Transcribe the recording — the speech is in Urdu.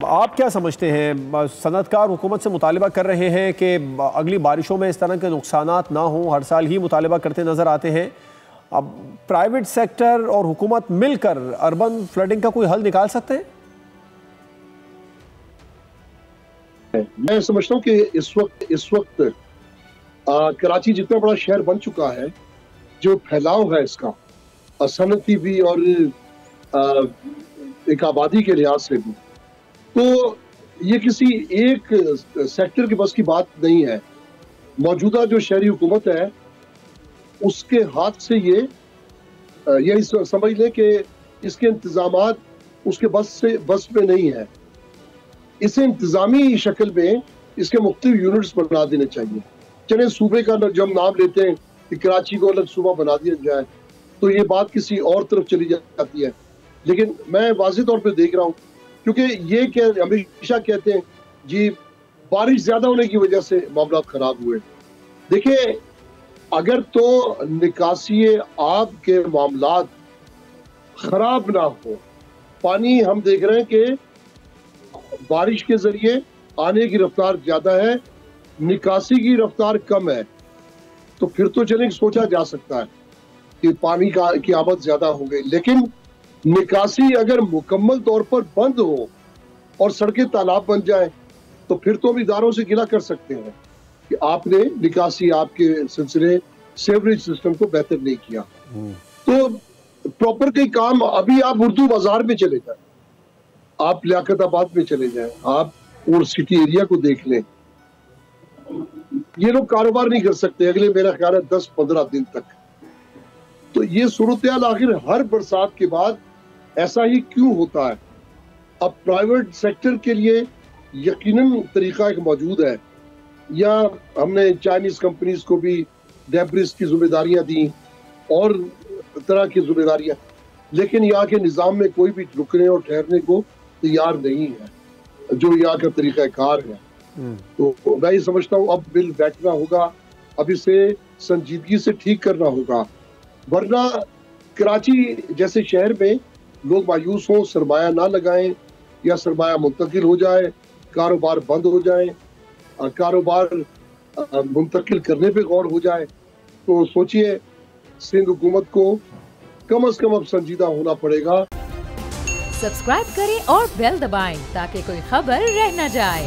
آپ کیا سمجھتے ہیں؟ صنعت کار حکومت سے مطالبہ کر رہے ہیں کہ اگلی بارشوں میں اس طرح کے نقصانات نہ ہوں، ہر سال ہی مطالبہ کرتے نظر آتے ہیں. اب پرائیویٹ سیکٹر اور حکومت مل کر اربن فلڈنگ کا کوئی حل نکال سکتے ہیں؟ میں سمجھتا ہوں کہ اس وقت کراچی جتنا بڑا شہر بن چکا ہے، جو پھیلاؤ ہے اس کا صنعتی بھی اور ایک آبادی کے لحاظ سے بھی، تو یہ کسی ایک سیکٹر کے بس کی بات نہیں ہے. موجودہ جو شہری حکومت ہے اس کے ہاتھ سے یہ سمجھ لیں کہ اس کے انتظامات اس کے بس میں نہیں ہے. اسے انتظامی شکل میں اس کے مختلف یونٹس بنا دینے چاہیے. چلیں صوبے کا جب نام لیتے ہیں کہ کراچی کو الگ صوبہ بنا دیا جائے تو یہ بات کسی اور طرف چلی جاتی ہے. لیکن میں واضح طور پہ دیکھ رہا ہوں، کیونکہ یہ ہمیشہ کہتے ہیں جی بارش زیادہ ہونے کی وجہ سے معاملات خراب ہوئے. دیکھیں، اگر تو نکاسی آب کے معاملات خراب نہ ہو، پانی ہم دیکھ رہے ہیں کہ بارش کے ذریعے آنے کی رفتار زیادہ ہے، نکاسی کی رفتار کم ہے، تو پھر تو چلیں سوچا جا سکتا ہے کہ پانی کی آمد زیادہ ہو گئی. لیکن نکاسی اگر مکمل طور پر بند ہو اور سڑکیں تالاب بن جائیں تو پھر تو ہم اداروں سے گلہ کر سکتے ہیں کہ آپ نے نکاسی آپ کے سلسلے سیوریج سسٹم کو بہتر نہیں کیا. تو پراپر کئی کام ابھی آپ اردو بازار میں چلے جائیں، آپ لیاقت آباد میں چلے جائیں، آپ اور سٹی ایریا کو دیکھ لیں، یہ لوگ کاروبار نہیں کر سکتے اگلے میرا خیال ہے 10-15 دن تک. تو یہ صورتحال آخر ہر برسات کے بعد ایسا ہی کیوں ہوتا ہے؟ اب پرائیویٹ سیکٹر کے لیے یقیناً طریقہ ایک موجود ہے، یا ہم نے چائنیز کمپنیز کو بھی ڈیبرس کی ذمہ داریاں دیں اور طرح کی ذمہ داریاں، لیکن یہاں کے نظام میں کوئی بھی رکنے اور ٹھہرنے کو تیار نہیں ہے جو یہاں کا طریقہ کار ہے. تو میں یہ سمجھتا ہوں اب بل بیٹھنا ہوگا، اب اسے سنجیدگی سے ٹھیک کرنا ہوگا، ورنہ کراچی جیسے شہر میں لوگ مایوس ہوں، سرمایہ نہ لگائیں یا سرمایہ منتقل ہو جائے، کاروبار بند ہو جائیں، کاروبار منتقل کرنے پہ غور ہو جائے، تو سوچئے سندھ حکومت کو کم از کم اب سنجیدہ ہونا پڑے گا. سبسکرائب کریں اور بیل دبائیں تاکہ کوئی خبر رہ نہ جائے.